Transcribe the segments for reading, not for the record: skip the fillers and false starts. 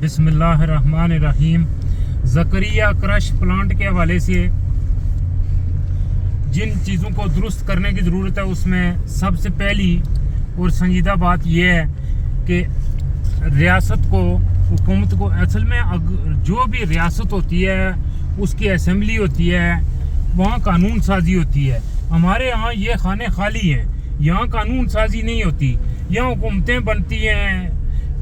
बिस्मिल्लाहिर्रहमानिर्रहीम। Zakaria crush plant के हवाले से जिन चीज़ों को दुरुस्त करने की ज़रूरत है उसमें सबसे पहली और संजीदा बात यह है कि रियासत को, हुकूमत को, असल में जो भी रियासत होती है उसकी असम्बली होती है, वहाँ कानून साजी होती है। हमारे यहाँ ये खाने खाली हैं, यहाँ कानून साजी नहीं होती। यहाँ हुकूमतें बनती हैं,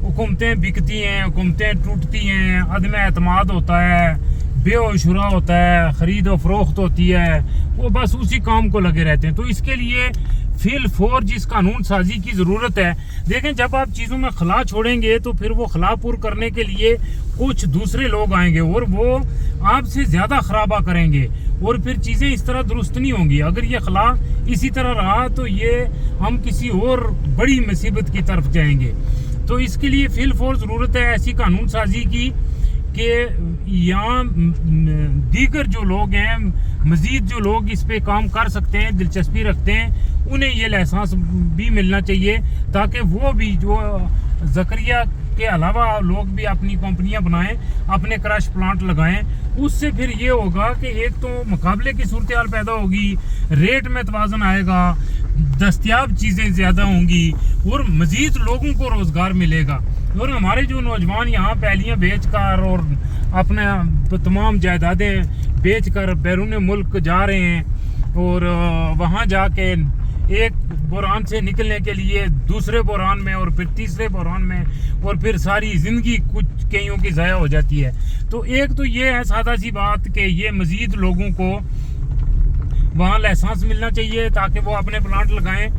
हुकूमतें बिकती हैं, हुकूमतें टूटती हैं, अदम एतमाद होता है, बेअशुरा होता है, ख़रीद व फरोख्त होती है, वो बस उसी काम को लगे रहते हैं। तो इसके लिए फिल फोर जिस कानून साजी की ज़रूरत है, देखें जब आप चीज़ों में खला छोड़ेंगे तो फिर वो खला पूर करने के लिए कुछ दूसरे लोग आएंगे और वो आपसे ज़्यादा खराबा करेंगे और फिर चीज़ें इस तरह दुरुस्त नहीं होंगी। अगर ये खला इसी तरह रहा तो ये हम किसी और बड़ी मुसीबत की तरफ जाएंगे। तो इसके लिए फिल फोर ज़रूरत है ऐसी कानून साजी की कि यहाँ दीगर जो लोग हैं, मज़ीद जो लोग इस पे काम कर सकते हैं, दिलचस्पी रखते हैं, उन्हें ये लाइसेंस भी मिलना चाहिए ताकि वो भी जो ज़करिया के अलावा लोग भी अपनी कंपनियां बनाएं, अपने क्रश प्लांट लगाएं। उससे फिर ये होगा कि एक तो मुकाबले की सूरत हाल पैदा होगी, रेट में तवाज़ुन आएगा, दस्तयाब चीज़ें ज़्यादा होंगी और मज़ीद लोगों को रोज़गार मिलेगा। और हमारे जो नौजवान यहाँ पैलियाँ बेच कर और अपने तमाम जायदादें बेच कर बैरून मुल्क जा रहे हैं और वहाँ जाके एक बहरान से निकलने के लिए दूसरे बहरान में और फिर तीसरे बहरान में और फिर सारी ज़िंदगी कुछ कईयों की ज़ाया हो जाती है। तो एक तो ये है सादा सी बात कि ये मज़ीद लोगों को वहाँ लाइसेंस मिलना चाहिए ताकि वो अपने प्लांट लगाएं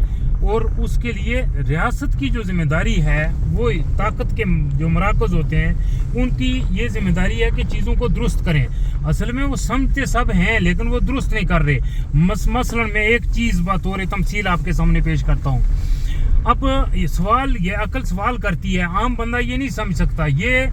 और उसके लिए रियासत की जो जिम्मेदारी है, वो ताकत के जो मराकज़ होते हैं उनकी ये जिम्मेदारी है कि चीज़ों को दुरुस्त करें। असल में वो समझते सब हैं लेकिन वो दुरुस्त नहीं कर रहे। मसलन मैं एक चीज़ बतौर तमसील आपके सामने पेश करता हूँ। अब ये सवाल, ये अकल सवाल करती है, आम बंदा ये नहीं समझ सकता। ये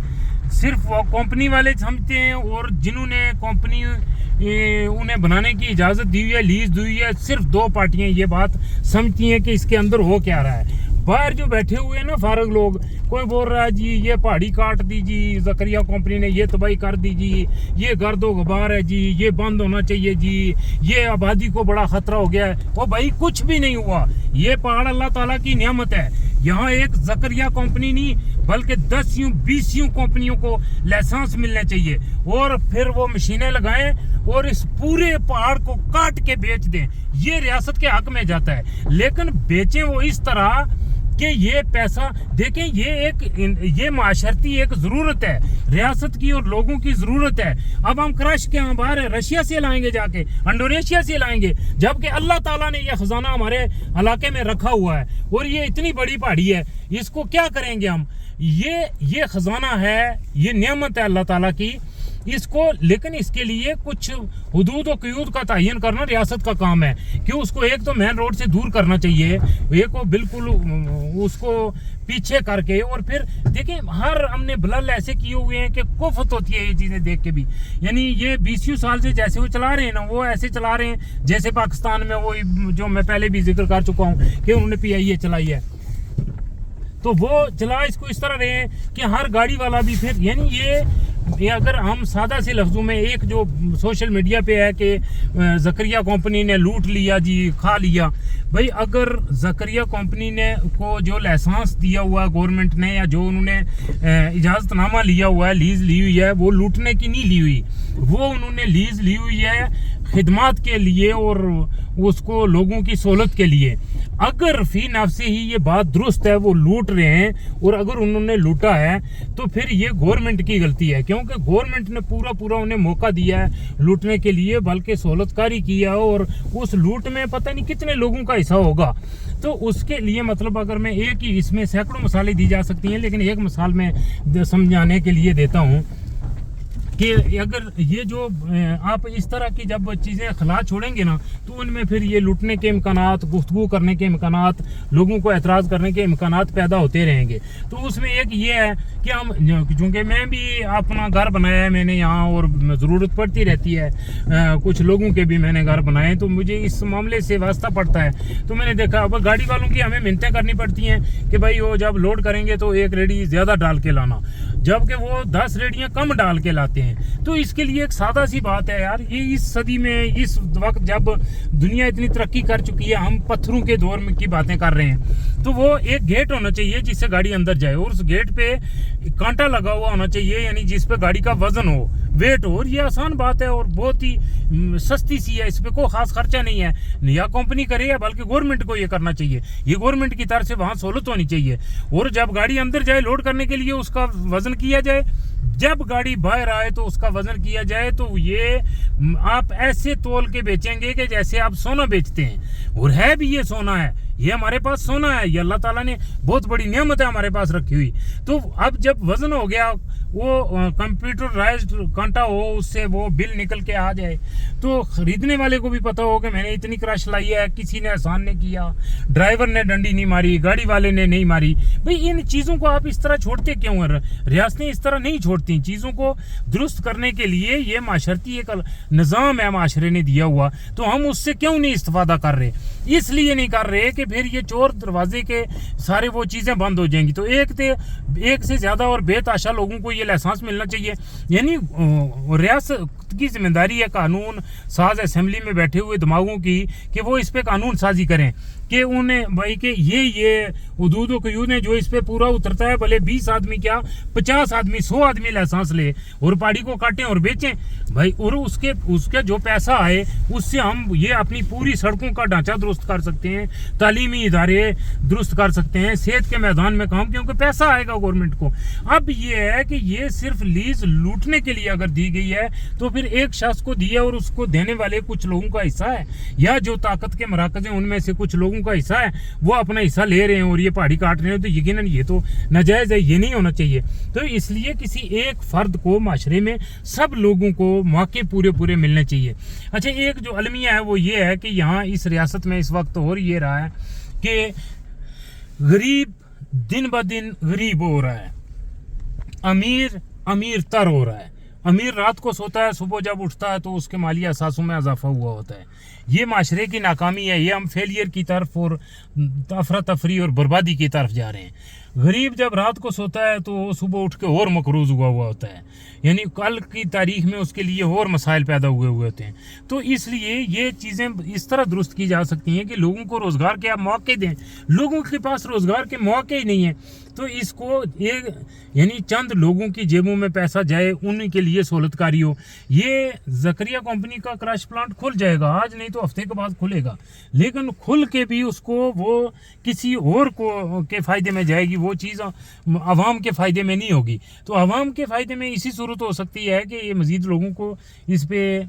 सिर्फ वो कंपनी वाले समझते हैं और जिन्होंने कंपनी उन्हें बनाने की इजाज़त दी हुई है, लीज दी हुई है, सिर्फ दो पार्टियां ये बात समझती हैं कि इसके अंदर हो क्या रहा है। बाहर जो बैठे हुए हैं ना फारग लोग, कोई बोल रहा है जी ये पहाड़ी काट दीजिए, ज़करिया कंपनी ने ये तबाही कर दीजिए, ये गर्दो गुबार है जी, ये बंद होना चाहिए जी, ये आबादी को बड़ा ख़तरा हो गया है। वो भाई कुछ भी नहीं हुआ, ये पहाड़ अल्लाह ताला की नियामत है। यहाँ एक ज़करिया कंपनी नहीं बल्कि 10-20 कंपनियों को लाइसेंस मिलने चाहिए और फिर वो मशीनें लगाएं और इस पूरे पहाड़ को काट के बेच दें। ये रियासत के हक में जाता है, लेकिन बेचें वो इस तरह कि ये पैसा देखें, ये माशरती एक ज़रूरत है, रियासत की और लोगों की ज़रूरत है। अब हम क्रश के यहाँ बाहर रशिया से लाएंगे, जाके इंडोनेशिया से लाएंगे, जबकि अल्लाह ताला ने यह खजाना हमारे इलाके में रखा हुआ है और ये इतनी बड़ी पहाड़ी है, इसको क्या करेंगे हम? ये खजाना है, ये नेमत है अल्लाह ताला की इसको, लेकिन इसके लिए कुछ हुदूद और क़यूद का तयन करना रियासत का काम है कि उसको एक तो मेन रोड से दूर करना चाहिए, एक को बिल्कुल उसको पीछे करके, और फिर देखें हर हमने बलल ऐसे किए हुए हैं कि कुफ़त होती है ये चीज़ें देख के भी। यानी ये 20 साल से जैसे वो चला रहे हैं ना, वो ऐसे चला रहे हैं जैसे पाकिस्तान में वो जो मैं पहले भी जिक्र कर चुका हूँ कि उन्होंने PIA चलाई है, तो वो चला इसको इस तरह रहे हैं कि हर गाड़ी वाला भी फिर, यानी ये अगर हम सादा से लफ्ज़ों में, एक जो सोशल मीडिया पे है कि ज़करिया कंपनी ने लूट लिया जी, खा लिया, भाई अगर ज़करिया कंपनी ने को जो लाइसेंस दिया हुआ गवर्नमेंट ने या जो उन्होंने इजाज़तनामा लिया हुआ है, लीज़ ली हुई है, वो लूटने की नहीं ली हुई, वो उन्होंने लीज़ ली हुई है खिदमात के लिए और उसको लोगों की सहूलत के लिए। अगर फी नफ्से ही ये बात दुरुस्त है, वो लूट रहे हैं और अगर उन्होंने लूटा है तो फिर ये गवर्नमेंट की गलती है, क्योंकि गवर्नमेंट ने पूरा उन्हें मौका दिया है लूटने के लिए, बल्कि सहूलतकारी किया है और उस लूट में पता नहीं कितने लोगों का हिस्सा होगा। तो उसके लिए मतलब अगर मैं एक ही, इसमें सैकड़ों मिसालें दी जा सकती हैं, लेकिन एक मिसाल मैं समझाने के लिए देता हूँ कि अगर ये जो आप इस तरह की जब चीज़ें खला छोड़ेंगे ना, तो उनमें फिर ये लूटने के इम्कानात, गुफ्तगू करने के इम्कानात, लोगों को एतराज़ करने के इम्कानात पैदा होते रहेंगे। तो उसमें एक ये है कि हम, चूँकि मैं भी अपना घर बनाया है मैंने यहाँ और ज़रूरत पड़ती रहती है, कुछ लोगों के भी मैंने घर बनाए, तो मुझे इस मामले से वास्ता पड़ता है। तो मैंने देखा अब गाड़ी वालों की हमें मिन्नतें करनी पड़ती हैं कि भाई वो जब लोड करेंगे तो एक रेडी ज़्यादा डाल के लाना। جبکہ وہ 10 ریڑیاں کم ڈال کے لاتے ہیں. تو اس کے لیے ایک سادہ سی بات ہے یار, یہ اس صدی میں, اس وقت جب دنیا اتنی ترقی کر چکی ہے, ہم پتھروں کے دور میں کی باتیں کر رہے ہیں, تو وہ ایک گیٹ ہونا چاہیے جس سے گاڑی اندر جائے, اور اس گیٹ پہ کانٹا لگا ہوا ہونا چاہیے, یعنی جس پہ گاڑی کا وزن ہو, ویٹ ہو. اور یہ آسان بات ہے اور بہت ہی سستی سی ہے, اس پہ کوئی خاص خرچہ نہیں ہے, یا کمپنی کرے یا بلکہ گورنمنٹ کو یہ کرنا چاہیے. یہ گورنمنٹ کی طرف سے وہاں سہولت ہونی چاہیے. اور جب گاڑی اندر جائے لوڈ کرنے کے لیے اس کا وزن کیا جائے, جب گاڑی باہر آئے تو اس کا وزن کیا جائے. تو یہ آپ ایسے تول کے بیچیں گے کہ جیسے آپ سونا بیچتے ہیں, اور ہے بھی یہ سونا ہے, یہ ہمارے پاس سونا ہے, یہ اللہ تعالیٰ نے بہت بڑی نعمت ہے ہمارے پاس رکھی ہوئی. تو اب جب وزن ہو گیا, وہ کمپیوٹرائزڈ کانٹا ہو, اس سے وہ بل نکل کے آ جائے, تو خریدنے والے کو بھی پتہ ہو کہ میں نے اتنی کرش لائی ہے, کسی نے احسان نے کیا, ڈرائیور نے ڈنڈی نہیں ماری, گاڑی والے نے نہیں ماری. بھئی ان چیزوں کو آپ اس طرح چھوڑتے کیوں ہیں؟ ریاستیں اس طرح نہیں چھوڑتی. چیزوں کو درست کرنے کے لیے یہ معاشرتی ایک نظام ہے معاشرے نے دیا ہوا, تو ہم اس سے کیوں نہیں استفادہ کر رہے؟ اس لیے نہیں کر رہے کہ پھر یہ چور دروازے کے سارے وہ چیزیں بند ہو جائیں گی. تو ایک سے زیادہ اور بے تحاشا لوگوں کو یہ لائسنس ملنا چاہیے. یعنی ریاست کی ذمہ داری ہے قانون ساز اسمبلی میں بیٹھے ہوئے دماغوں کی کہ وہ اس پہ قانون سازی کریں, کہ انہیں بھائی کہ یہ حدود و قیود ہیں جو اس پہ پورا اترتا ہے, بھلے 20 آدمی کیا 50 آدمی 100 آدمی لائسنس لے اور پہاڑی کو کاٹیں اور بیچیں بھائی, اور اس کے جو پیسہ آئے اس سے ہم یہ اپنی پوری سڑکوں کا ڈھانچہ درست کر سکتے ہیں, تعلیمی ادارے درست کر سکتے ہیں, صحت کے میدان میں کام, کیونکہ پیسہ آئے گا گورنمنٹ کو. اب یہ ہے کہ یہ صرف لیز لوٹنے کے لیے اگر دی گئی ہے تو پھر ایک شخص کو دی ہے, اور اس کو دینے والے کچھ لوگوں کا حصہ ہے, یا جو طاقت کے مراکز ہیں ان میں سے کچھ لوگوں کا حصہ ہے, وہ اپنا حصہ لے رہے ہیں اور یہ پہاڑی کاٹ رہے ہیں. تو یقیناً یہ تو ناجائز ہے, یہ نہیں ہونا چاہیے. تو اس لیے کسی ایک فرد کو معاشرے میں سب لوگوں کو موقع پورے ملنے چاہیے. اچھا, ایک جو المیہ ہے وہ یہ ہے کہ یہاں اس ریاست میں اس وقت ہو یہ رہا ہے کہ غریب دن بدن غریب ہو رہا ہے, امیر تر ہو رہا ہے. امیر رات کو سوتا ہے, صبح جب اٹھتا ہے تو اس کے مالی اثاثوں میں اضافہ ہوا ہوتا ہے. یہ معاشرے کی ناکامی ہے, یہ ہم فیلئر کی طرف اور افراتفری اور بربادی کی طرف جا رہے ہیں. غریب جب رات کو سوتا ہے تو وہ صبح اٹھ کے اور مقروض ہوا ہوتا ہے, یعنی کل کی تاریخ میں اس کے لیے اور مسائل پیدا ہوئے ہوتے ہیں. تو اس لیے یہ چیزیں اس طرح درست کی جا سکتی ہیں کہ لوگوں کو روزگار کے آپ موقع دیں. لوگوں کے پاس روزگار کے موقع ہی نہیں ہیں, تو اس کو ایک یعنی چند لوگوں کی جیبوں میں پیسہ جائے, ان کے لیے سہولت کاری ہو. یہ زکریا کمپنی کا کراش پلانٹ کھل جائے گا, آج نہیں تو ہفتے کے بعد کھلے گا, لیکن کھل کے بھی اس کو وہ کسی اور کو کے فائدے میں جائے گی, وہ چیز عوام کے فائدے میں نہیں ہوگی. تو عوام کے فائدے میں اسی صورت ہو سکتی ہے کہ یہ مزید لوگوں کو اس پہ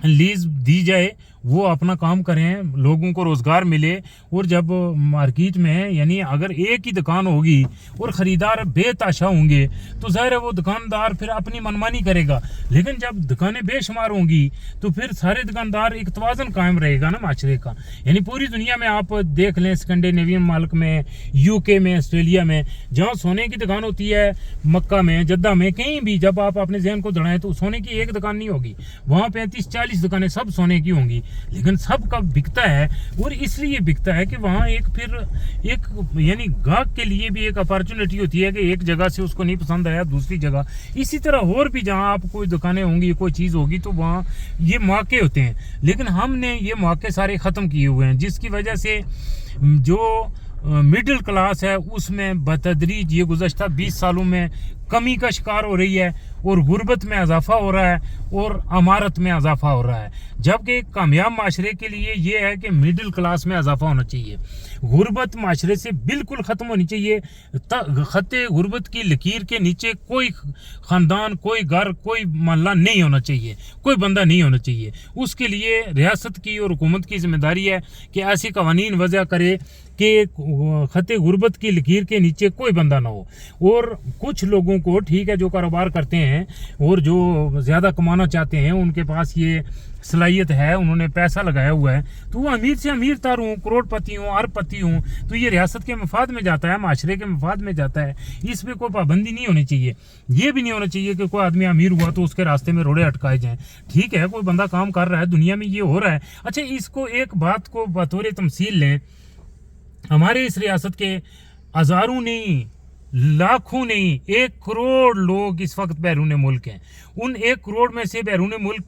لیز دی جائے, وہ اپنا کام کریں, لوگوں کو روزگار ملے. اور جب مارکیٹ میں یعنی اگر ایک ہی دکان ہوگی اور خریدار بے تحاشا ہوں گے تو ظاہر ہے وہ دکاندار پھر اپنی منمانی کرے گا. لیکن جب دکانیں بے شمار ہوں گی تو پھر سارے دکاندار ایک توازن قائم رہے گا نا معاشرے کا. یعنی پوری دنیا میں آپ دیکھ لیں, اسکینڈینیوین ملک میں, UK میں, آسٹریلیا میں, جہاں سونے کی دکان ہوتی ہے, مکہ میں, جدہ میں, کہیں بھی جب آپ اپنے ذہن کو دڑائیں تو سونے کی ایک دکان نہیں ہوگی, وہاں 35-40 دکانیں سب سونے کی ہوں گی. لیکن سب کا بکتا ہے, اور اس لیے بکتا ہے کہ وہاں ایک یعنی گاہک کے لیے بھی ایک اپارچونٹی ہوتی ہے کہ ایک جگہ سے اس کو نہیں پسند آیا دوسری جگہ. اسی طرح اور بھی جہاں آپ کوئی دکانیں ہوں گی, کوئی چیز ہوگی, تو وہاں یہ مواقع ہوتے ہیں. لیکن ہم نے یہ مواقع سارے ختم کیے ہوئے ہیں, جس کی وجہ سے جو مڈل کلاس ہے اس میں بتدریج یہ گزشتہ 20 سالوں میں کمی کا شکار ہو رہی ہے, اور غربت میں اضافہ ہو رہا ہے, اور امارت میں اضافہ ہو رہا ہے. جبکہ ایک کامیاب معاشرے کے لیے یہ ہے کہ مڈل کلاس میں اضافہ ہونا چاہیے, غربت معاشرے سے بالکل ختم ہونی چاہیے. خط غربت کی لکیر کے نیچے کوئی خاندان, کوئی گھر, کوئی محلہ نہیں ہونا چاہیے, کوئی بندہ نہیں ہونا چاہیے. اس کے لیے ریاست کی اور حکومت کی ذمہ داری ہے کہ ایسی قوانین وضع کرے کہ خط غربت کی لکیر کے نیچے کوئی بندہ نہ ہو. اور کچھ لوگوں کو ٹھیک ہے جو کاروبار کرتے ہیں اور جو زیادہ کمانا چاہتے ہیں, ان کے پاس یہ صلاحیت ہے, انہوں نے پیسہ لگایا ہوا ہے, تو وہ امیر سے امیر تر ہوں, کروڑ پتی ہوں, ارب پتی ہوں, تو یہ ریاست کے مفاد میں جاتا ہے, معاشرے کے مفاد میں جاتا ہے. اس پہ کوئی پابندی نہیں ہونی چاہیے. یہ بھی نہیں ہونا چاہیے کہ کوئی آدمی امیر ہوا تو اس کے راستے میں روڑے اٹکائے جائیں. ٹھیک ہے, کوئی بندہ کام کر رہا ہے, دنیا میں یہ ہو رہا ہے. اچھا, اس کو ایک بات کو بطور تمثیل لیں, ہمارے اس ریاست کے ہزاروں نہیں लाखों नहीं 1 करोड़ लोग इस वक्त बैरून मुल्क हैं। उन 1 करोड़ में से बैरून मुल्क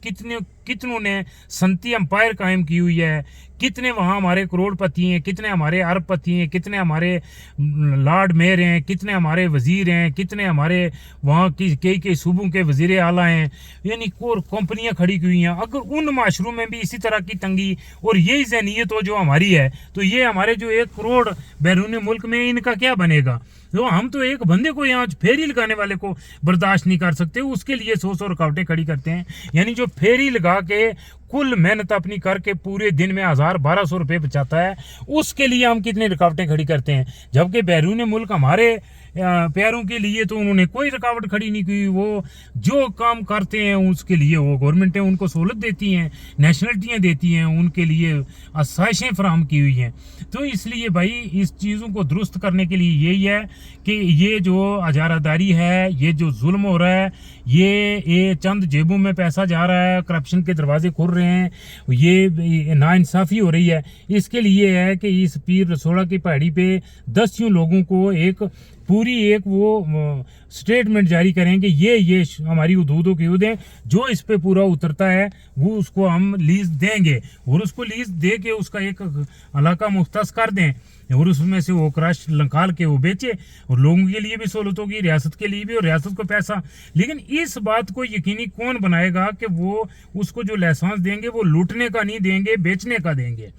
कितनों ने संती एम्पायर कायम की हुई है, कितने वहाँ हमारे करोड़पति हैं, कितने हमारे अरबपति हैं, कितने हमारे लॉर्ड मेयर हैं, कितने हमारे वजीर हैं, कितने हमारे वहाँ की कई सूबों के वजीर आला हैं, यानी कंपनियां खड़ी की हुई हैं। अगर उन माशरों में भी इसी तरह की तंगी और यही ज़हनियत हो जो हमारी है, तो ये हमारे जो 1 करोड़ बैरून मुल्क में इनका क्या बनेगा। तो हम तो एक बंदे को यहाँ फेरी लगाने वाले को बर्दाश्त नहीं कर सकते, उसके लिए 100 रुकावटें खड़ी करते हैं। यानी जो फेरी लगा के कुल मेहनत अपनी करके पूरे दिन में 1000-1200 रुपये बचाता है, उसके लिए हम कितनी रुकावटें खड़ी करते हैं। जबकि बैरून मुल्क हमारे प्यारों के लिए तो उन्होंने कोई रुकावट खड़ी नहीं की। वो जो काम करते हैं उसके लिए वो गवर्नमेंटें उनको सहूलत देती हैं, नेशनलिटियाँ देती हैं, उनके लिए आसाइशें फराहम की हुई हैं। तो इसलिए भाई इस चीज़ों को दुरुस्त करने के लिए यही है कि ये जो अजारादारी है, ये जो जुल्म हो रहा है, ये चंद जेबों में पैसा जा रहा है, करप्शन के दरवाजे खुल रहे हैं, ये नाइंसाफ़ी हो रही है। इसके लिए है कि इस पीर रसोड़ा की पहाड़ी पे 10 लोगों को एक वो स्टेटमेंट जारी करें कि ये हमारी हदूदों की हदूद हैं, जो इस पे पूरा उतरता है वो उसको हम लीज देंगे, और उसको लीज दे के उसका एक इलाका मुख्तस कर दें, और उसमें से वो क्रश निकाल के वो बेचे, और लोगों के लिए भी सहूलत होगी, रियासत के लिए भी, और रियासत को पैसा। लेकिन इस बात को यकीनी कौन बनाएगा कि वो उसको जो लाइसेंस देंगे वो लूटने का नहीं देंगे, बेचने का देंगे।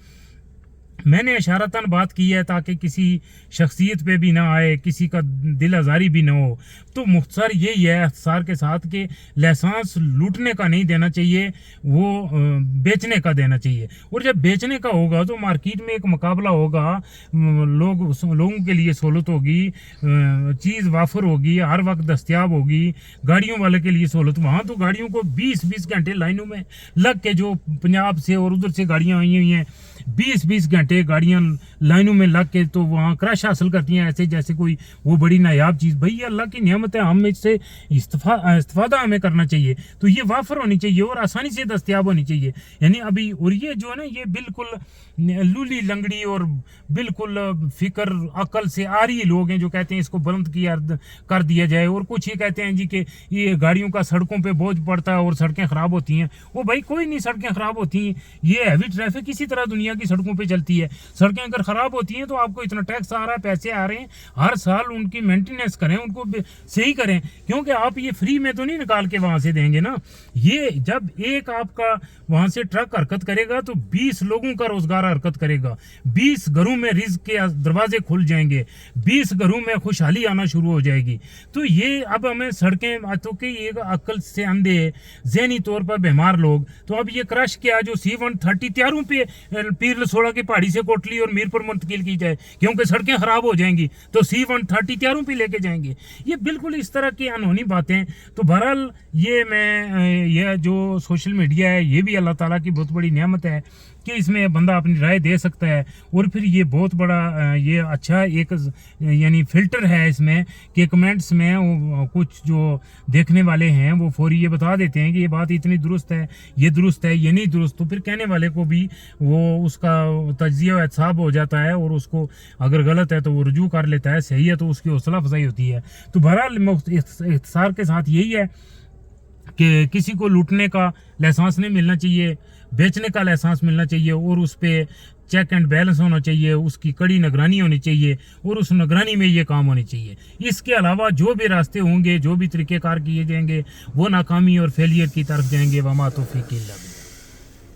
मैंने इशारतन बात की है ताकि किसी शख्सियत पे भी ना आए, किसी का दिल आज़ारी भी ना हो। तो मुख्तसर यही है इख्तिसार के साथ कि लाइसेंस लूटने का नहीं देना चाहिए, वो बेचने का देना चाहिए। और जब बेचने का होगा तो मार्केट में एक मुकाबला होगा, लोगों के लिए सहूलत होगी, चीज़ वाफर होगी, हर वक्त दस्तियाब होगी, गाड़ियों वाले के लिए सहूलत। वहाँ तो गाड़ियों को 20-20 घंटे लाइनों में लग के, जो पंजाब से और उधर से गाड़ियाँ आई हुई हैं, 20-20 घंटे गाड़ियाँ लाइनों में लग के तो वहाँ क्रश हासिल करती हैं, ऐसे जैसे कोई वो बड़ी नायाब चीज़। भाई ये अल्लाह की नियमत है, हम इससे इस्तेफादा हमें करना चाहिए। तो ये वाफर होनी चाहिए और आसानी से दस्तियाब होनी चाहिए। यानी अभी, और ये जो है ना, ये बिल्कुल लूली लंगड़ी और बिल्कुल फिक्र अकल से आ रही लोग हैं जो कहते हैं इसको बुलंद कर दिया जाए, और कुछ ये कहते हैं जी कि ये गाड़ियों का सड़कों पे बोझ पड़ता है और सड़कें ख़राब होती हैं। वो भाई कोई नहीं सड़कें ख़राब होती हैं, ये हैवी ट्रैफिक इसी तरह दुनिया की सड़कों पे चलती है। सड़कें अगर ख़राब होती हैं तो आपको इतना टैक्स आ रहा है, पैसे आ रहे हैं, हर साल उनकी मेंटेनेंस करें, उनको सही करें, क्योंकि आप ये फ्री में तो नहीं निकाल के वहाँ से देंगे ना। ये जब एक आपका वहाँ से ट्रक हरकत करेगा तो 20 लोगों का रोजगार हरकत करेगा, 20 घरों में रिज्क के दरवाजे खुल जाएंगे, 20 घरों में खुशहाली आना शुरू हो जाएगी। तो ये अब हमें सड़कें तो कि एक अक्ल से अंधे, ज़हनी तौर पर बीमार लोग, तो अब ये क्रश किया जो C-130 तैयारों पे पीर लसोड़ा की पहाड़ी से कोटली और मीरपुर मुंतकिल की जाए, क्योंकि सड़कें खराब हो जाएंगी तो C-130 तैयारों पे लेके जाएंगे। ये बिल्कुल इस तरह की अनहोनी बातें। तो बहरहाल ये जो सोशल मीडिया है, ये भी अल्लाह ताला की बहुत बड़ी नेमत है कि इसमें बंदा अपनी राय दे सकता है, और फिर ये बहुत बड़ा ये अच्छा एक यानी फ़िल्टर है इसमें कि कमेंट्स में कुछ जो देखने वाले हैं वो फौरी ये बता देते हैं कि ये बात इतनी दुरुस्त है, ये दुरुस्त है, ये नहीं दुरुस्त। तो फिर कहने वाले को भी वो उसका तज्जिया व एहतसाब हो जाता है, और उसको अगर गलत है तो वो रुजू कर लेता है, सही है तो उसकी हौसला अफजाई होती है। तो बहरहाल इख्तिसार के साथ यही है कि किसी को लूटने का लाइसेंस नहीं मिलना चाहिए, बेचने का लाइसेंस मिलना चाहिए, और उस पर चेक एंड बैलेंस होना चाहिए, उसकी कड़ी निगरानी होनी चाहिए, और उस निगरानी में ये काम होने चाहिए। इसके अलावा जो भी रास्ते होंगे, जो भी तरीक़ेकार किए जाएंगे, वो नाकामी और फेलियर की तरफ जाएंगे। वमा तौफीक इल्ला बिल्लाह।